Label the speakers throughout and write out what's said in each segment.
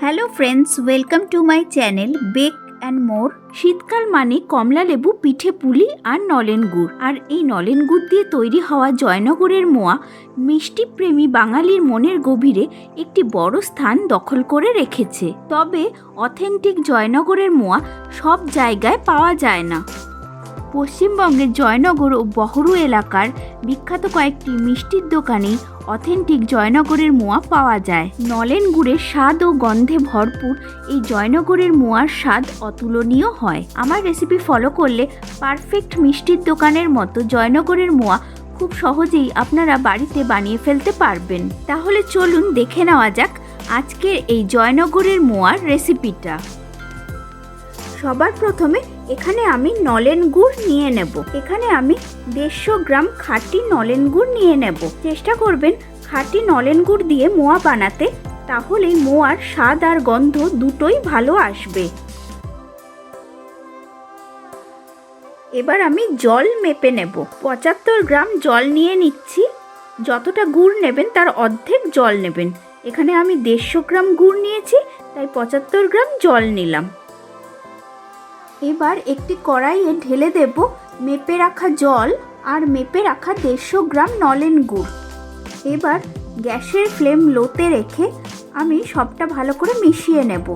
Speaker 1: Hello friends, welcome to my channel bake and more. শীতকাল মানে কমলা লেবু, পিঠে পুলি আর নলেন গুড়। আর এই নলেন গুড় দিয়ে তৈরি হওয়া জয়নগরের মোয়া মিষ্টি প্রেমী বাঙালির মনের গভীরে একটি বড় স্থান দখল করে রেখেছে। তবে অথেন্টিক জয়নগরের মোয়া সব জায়গায় পাওয়া যায় না। পশ্চিমবঙ্গের জয়নগর ও বহরু এলাকার বিখ্যাত কয়েকটি মিষ্টির দোকানেই অথেন্টিক জয়নগরের মোয়া পাওয়া যায়। নলেন গুড়ের স্বাদ ও গন্ধে ভরপুর এই জয়নগরের মোয়ার স্বাদ অতুলনীয় হয়। আমার রেসিপি ফলো করলে পারফেক্ট মিষ্টির দোকানের মতো জয়নগরের মোয়া খুব সহজেই আপনারা বাড়িতে বানিয়ে ফেলতে পারবেন। তাহলে চলুন দেখে নেওয়া যাক আজকের এই জয়নগরের মোয়ার রেসিপিটা। সবার প্রথমে এখানে আমি নলেন গুড় নিয়ে নেব। এখানে আমি 150 গ্রাম খাঁটি নলেন গুড় নিয়ে নেব। চেষ্টা করবেন খাঁটি নলেন গুড় দিয়ে মোয়া বানাতে, তাহলে মোয়ার স্বাদ আর গন্ধ দুটোই ভালো আসবে। এবার আমি জল মেপে নেব। 75 গ্রাম জল নিয়ে নিচ্ছি। যতটা গুড় নেবেন তার অর্ধেক জল নেবেন। এখানে আমি 150 গ্রাম গুড় নিয়েছি, তাই 75 গ্রাম জল নিলাম। এবার একটি কড়াইয়ে ঢেলে দেব মেপে রাখা জল আর মেপে রাখা 150 গ্রাম নলেন গুড়। এবার গ্যাসের ফ্লেম লোতে রেখে আমি সবটা ভালো করে মিশিয়ে নেব।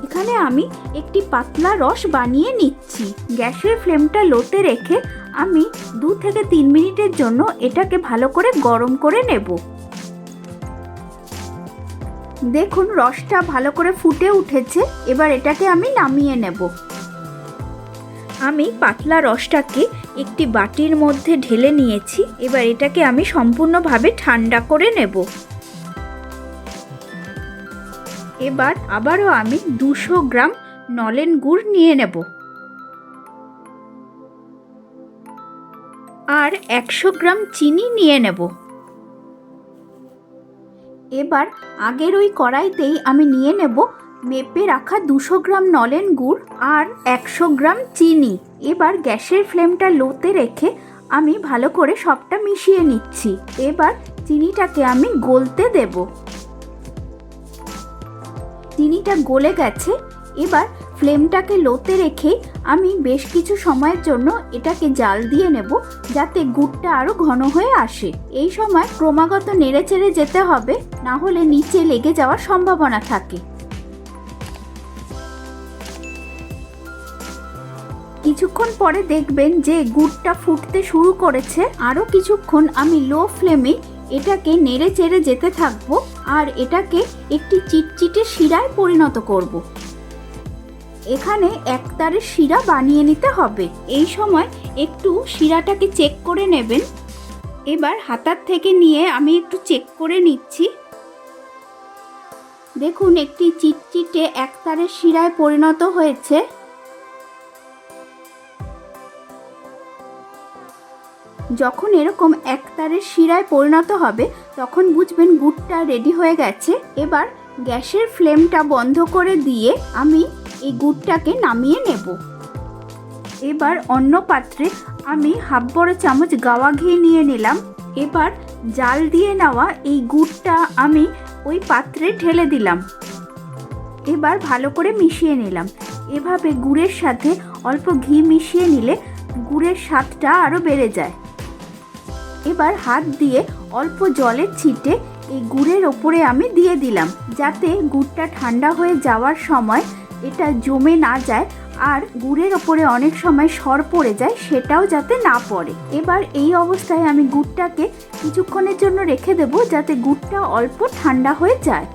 Speaker 1: এখানে আমি একটি পাতলা রস বানিয়ে নিচ্ছি। গ্যাসের ফ্লেমটা লোতে রেখে আমি 2 থেকে 3 মিনিটের জন্য এটাকে ভালো করে গরম করে নেব। দেখুন রসটা ভালো করে ফুটে উঠেছে। এবার এটাকে আমি নামিয়ে নেব। আমি পাতলা রসটাকে একটি বাটির মধ্যে ঢেলে নিয়েছি। এবার এটাকে আমি সম্পূর্ণভাবে ঠান্ডা করে নেব। এবার আবারও আমি 200 গ্রাম নলেন গুড় নিয়ে নেব আর 100 গ্রাম চিনি নিয়ে নেব। এবার আগের ওই কড়াইতেই আমি নিয়ে নেব মেপে রাখা 200 গ্রাম নলেন গুড় আর 100 গ্রাম চিনি। এবার গ্যাসের ফ্লেমটা লোতে রেখে আমি ভালো করে সবটা মিশিয়ে নিচ্ছি। এবার চিনিটাকে আমি গলতে দেব। চিনিটা গলে গেছে। এবার ফ্লেমটাকে লোতে রেখে আমি বেশ কিছু সময়ের জন্য এটাকে জাল দিয়ে নেব, যাতে গুড়টা আরো ঘন হয়ে আসে। এই সময় ক্রমাগত নেড়েচেড়ে যেতে হবে, না হলে নিচে লেগে যাওয়ার সম্ভাবনা থাকে। কিছুক্ষণ পরে দেখবেন যে গুড়টা ফুটতে শুরু করেছে। আরো কিছুক্ষণ আমি লো ফ্লেমে এটাকে নেড়ে চেড়ে যেতে থাকবো আর এটাকে একটি চিটচিটে শিরায় পরিণত করব। এখানে একতারে শিরা বানিয়ে নিতে হবে। এই সময় একটু শিরাটাকে চেক করে নেবেন। এবার হাতার থেকে নিয়ে আমি একটু চেক করে নিচ্ছি। দেখুন একটি চিটচিটে একতারে শিরায় পরিণত হয়েছে। যখন এরকম একতারে শিরায় পরিণত হবে তখন বুঝবেন গুড়টা রেডি হয়ে গেছে। এবার গ্যাসের ফ্লেমটা বন্ধ করে দিয়ে আমি এই গুড়টাকে নামিয়ে নেব। এবার অন্য পাত্রে আমি হাফ বড় চামচ গাওয়া ঘি নিয়ে নিলাম। এবার জাল দিয়ে নেওয়া এই গুড়টা আমি ওই পাত্রে ঢেলে দিলাম। এবার ভালো করে মিশিয়ে নিলাম। এভাবে গুড়ের সাথে অল্প ঘি মিশিয়ে নিলে গুড়ের স্বাদটা আরও বেড়ে যায়। এবার হাত দিয়ে অল্প জলের ছিটে এই গুড়ের ওপরে আমি দিয়ে দিলাম, যাতে গুড়টা ঠান্ডা হয়ে যাওয়ার সময় এটা জমে না যায় আর গুড়ের ওপরে অনেক সময় সর পড়ে যায়, সেটাও যাতে না পড়ে। এবার এই অবস্থায় আমি গুড়টাকে কিছুক্ষণের জন্য রেখে দেব, যাতে গুড়টা অল্প ঠান্ডা হয়ে যায়।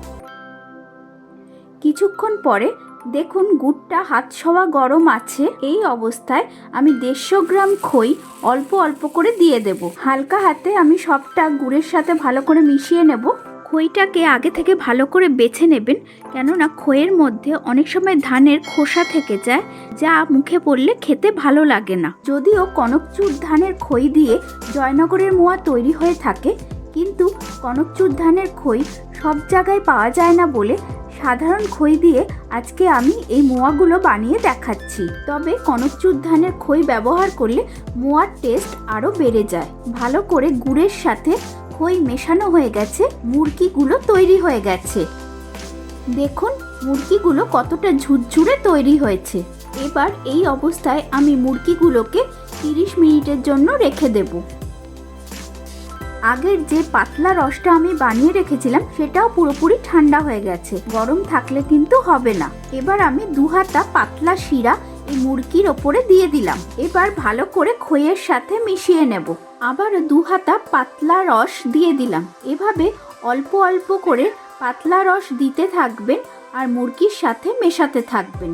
Speaker 1: কিছুক্ষণ পরে দেখুন গুড়টা হাত ছোঁয়া গরম আছে। এই অবস্থায় আমি 150 গ্রাম খই অল্প অল্প করে দিয়ে দেব। হালকা হাতে আমি সবটা গুড়ের সাথে ভালো করে মিশিয়ে নেব। খইটাকে আগে থেকে ভালো করে বেছে নেবেন, কেননা খইয়ের মধ্যে অনেক সময় ধানের খোসা থেকে যায়, যা মুখে পড়লে খেতে ভালো লাগে না। যদিও কনকচুর ধানের খই দিয়ে জয়নগরের মোয়া তৈরি হয়ে থাকে, কিন্তু কনকচুর ধানের খই সব জায়গায় পাওয়া যায় না বলে সাধারণ খই দিয়ে আজকে আমি এই মোয়াগুলো বানিয়ে দেখাচ্ছি। তবে কনকচুর ধানের খই ব্যবহার করলে মোয়ার টেস্ট আরও বেড়ে যায়। ভালো করে গুড়ের সাথে খই মেশানো হয়ে গেছে, মুড়কিগুলো তৈরি হয়ে গেছে। দেখুন মুড়কিগুলো কতটা ঝুরঝুরে তৈরি হয়েছে। এবার এই অবস্থায় আমি মুড়কিগুলোকে 30 মিনিটের জন্য রেখে দেব। আগের যে পাতলা রসটা আমি বানিয়ে রেখেছিলাম সেটাও পুরোপুরি ঠান্ডা হয়ে গেছে, গরম থাকলে কিন্তু হবে না। এবার আমি 2 হাতা পাতলা শিরা এই মুড়কির ওপরে দিয়ে দিলাম। এবার ভালো করে খইয়ের সাথে মিশিয়ে নেব। আবার 2 হাতা পাতলা রস দিয়ে দিলাম। এভাবে অল্প অল্প করে পাতলা রস দিতে থাকবেন আর মুড়কির সাথে মেশাতে থাকবেন।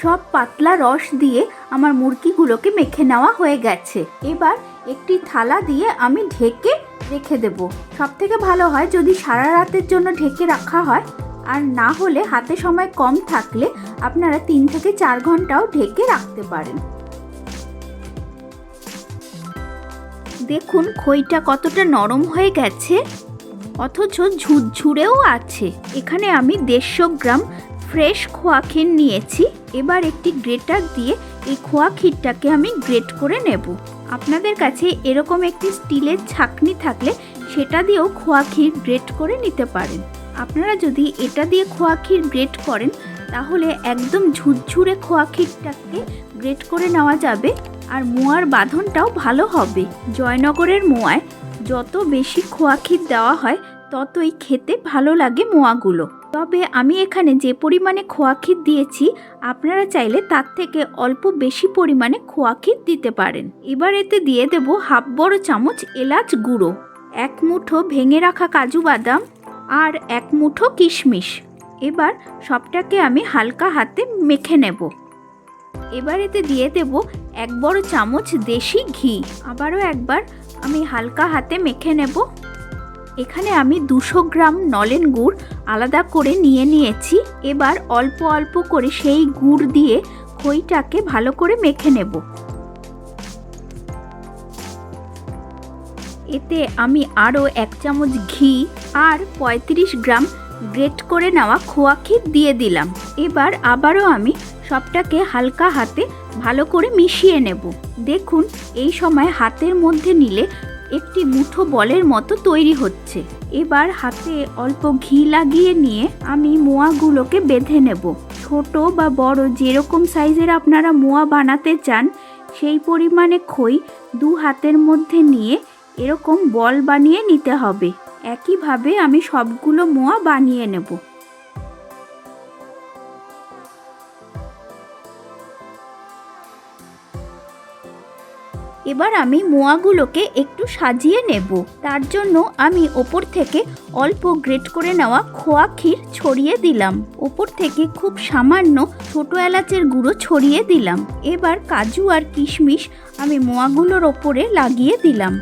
Speaker 1: সব পাতলা রস দিয়ে আমার মুড়কিগুলোকে মেখে নেওয়া হয়ে গেছে। এবার একটি থালা দিয়ে আমি ঢেকে রেখে দেব। সবথেকে ভালো হয় যদি সারা রাতের জন্য ঢেকে রাখা হয়, আর না হলে হাতে সময় কম থাকলে আপনারা 3 থেকে 4 ঘন্টাও ঢেকে রাখতে পারেন। দেখুন খইটা কতটা নরম হয়ে গেছে, অথচ ঝুরঝুরেও আছে। এখানে আমি 150 গ্রাম ফ্রেশ খোয়া ক্ষীর নিয়েছি। এবার একটি গ্রেটার দিয়ে এই খোয়া ক্ষীরটাকে আমি গ্রেট করে নেব। আপনাদের কাছে এরকম একটি স্টিলের ছাঁকনি থাকলে সেটা দিয়েও খোয়া ক্ষীর গ্রেট করে নিতে পারেন। আপনারা যদি এটা দিয়ে খোয়া ক্ষীর গ্রেট করেন তাহলে একদম ঝুরঝুরে খোয়া ক্ষীরটাকে গ্রেট করে নেওয়া যাবে, আর মোয়ার বাঁধনটাও ভালো হবে। জয়নগরের মোয়ায় যত বেশি খোয়া ক্ষীর দেওয়া হয় ততই খেতে ভালো লাগে মোয়াগুলো। তবে আমি এখানে যে পরিমাণে খোয়া ক্ষীর দিয়েছি আপনারা চাইলে তার থেকে অল্প বেশি পরিমাণে খোয়া ক্ষীর দিতে পারেন। এবার এতে দিয়ে দেব 1/2 বড় চামচ এলাচ গুঁড়ো, 1 মুঠো ভেঙে রাখা কাজু বাদাম আর 1 মুঠো কিশমিশ। এবার সবটাকে আমি হালকা হাতে মেখে নেব। এবার এতে দিয়ে দেব 1 বড় চামচ দেশি ঘি। আবারও একবার আমি হালকা হাতে মেখে নেব। এখানে আমি 200 গ্রাম নলেন গুড় আলাদা করে নিয়েছি। এবার অল্প অল্প করে সেই গুড় দিয়ে খইটাকে ভালো করে মেখে নেব। এতে আমি আরও 1 চামচ ঘি আর 35 গ্রাম গ্রেট করে নেওয়া খোয়া ক্ষীর দিয়ে দিলাম। এবার আবারও আমি সবটাকে হালকা হাতে ভালো করে মিশিয়ে নেব। দেখুন এই সময় হাতের মধ্যে নিলে একটি মুঠো বলের মতো তৈরি হচ্ছে। এবার হাতে অল্প ঘি লাগিয়ে নিয়ে আমি মোয়াগুলোকে বেঁধে নেব। ছোট বা বড় যেরকম সাইজের আপনারা মোয়া বানাতে চান সেই পরিমাণে খই 2 হাতের মধ্যে নিয়ে এরকম বল বানিয়ে নিতে হবে। একইভাবে আমি সবগুলো মোয়া বানিয়ে নেব। এবার আমি মোয়াগুলোকে একটু সাজিয়ে নেব। তার জন্য আমি ওপর থেকে অল্প গ্রেট করে নেওয়া খোয়া ক্ষীর ছড়িয়ে দিলাম। ওপর থেকে খুব সামান্য ছোট এলাচের গুঁড়ো ছড়িয়ে দিলাম। এবার কাজু আর কিশমিশ আমি মোয়াগুলোর ওপরে লাগিয়ে দিলাম।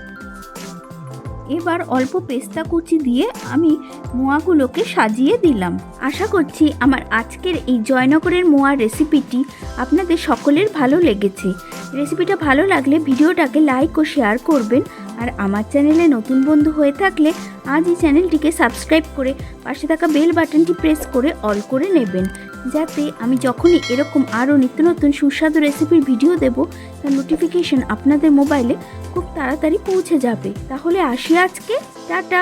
Speaker 1: এবার অল্প পেস্তা কুচি দিয়ে আমি মোয়াগুলোকে সাজিয়ে দিলাম। আশা করছি আমার আজকের এই জয়নগরের মোয়ার রেসিপিটি আপনাদের সকলের ভালো লেগেছে। রেসিপিটা ভালো লাগলে ভিডিওটাকে লাইক ও শেয়ার করবেন, আর আমার চ্যানেলে নতুন বন্ধু হয়ে থাকলে আজই চ্যানেলটিকে সাবস্ক্রাইব করে পাশে থাকা বেল বাটনটি প্রেস করে অল করে নেবেন, যাতে আমি যখনই এরকম আরও নিত্য নতুন সুস্বাদু রেসিপির ভিডিও দেব তার নোটিফিকেশন আপনাদের মোবাইলে খুব তাড়াতাড়ি পৌঁছে যাবে। তাহলে আসি আজকে, টাটা।